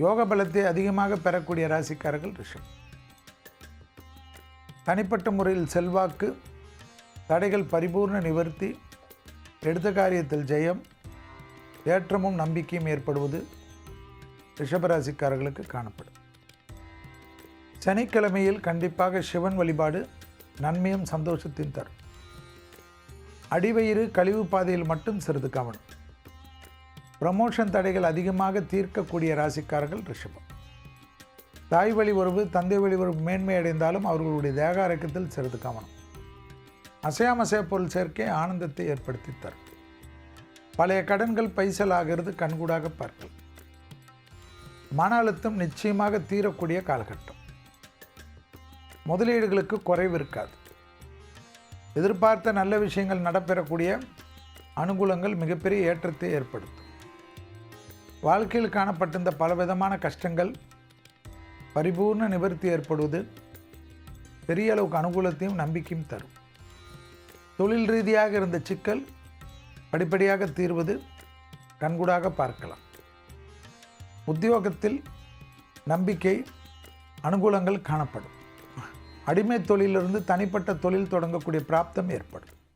யோக பலத்தை அதிகமாக பெறக்கூடிய ராசிக்காரர்கள் ரிஷபம். தனிப்பட்ட முறையில் செல்வாக்கு, தடைகள் பரிபூர்ண நிவர்த்தி, எடுத்த காரியத்தில் ஜெயம், ஏற்றமும் நம்பிக்கையும் ஏற்படுவது ரிஷபராசிக்காரர்களுக்கு காணப்படும். சனிக்கிழமையில் கண்டிப்பாக சிவன் வழிபாடு நன்மையும் சந்தோஷத்தையும் தரும். அடிவயிறு கழிவு பாதையில் மட்டும் சிறிது கவனம். ப்ரமோஷன் தடைகள் அதிகமாக தீர்க்கக்கூடிய ராசிக்காரர்கள் ரிஷபம். தாய் வழி உறவு, தந்தை வழி உறவு மேன்மை அடைந்தாலும் அவர்களுடைய தேக ஆரோக்கியத்தில் சிறிது கவனம். அசையாமசைய பொருள் சேர்க்கை ஆனந்தத்தை ஏற்படுத்தி தரும். பழைய கடன்கள் பைசல் ஆகிறது கண்கூடாக பார்க்கலாம். மன அழுத்தம் நிச்சயமாக தீரக்கூடிய காலகட்டம். முதலீடுகளுக்கு குறைவு இருக்காது. எதிர்பார்த்த நல்ல விஷயங்கள் நடைபெறக்கூடிய அனுகூலங்கள் மிகப்பெரிய ஏற்றத்தை ஏற்படுத்தும். வாழ்க்கையில் காணப்பட்டிருந்த பலவிதமான கஷ்டங்கள் பரிபூர்ண நிவர்த்தி ஏற்படுவது பெரிய அளவுக்கு அனுகூலத்தையும் நம்பிக்கையும் தரும். தொழில் ரீதியாக இருந்த சிக்கல் படிப்படியாக தீர்வது கண்கூடாக பார்க்கலாம். உத்தியோகத்தில் நம்பிக்கை அனுகூலங்கள் காணப்படும். அடிமை தொழிலிருந்து தனிப்பட்ட தொழில் தொடங்கக்கூடிய பிராப்தம் ஏற்படும்.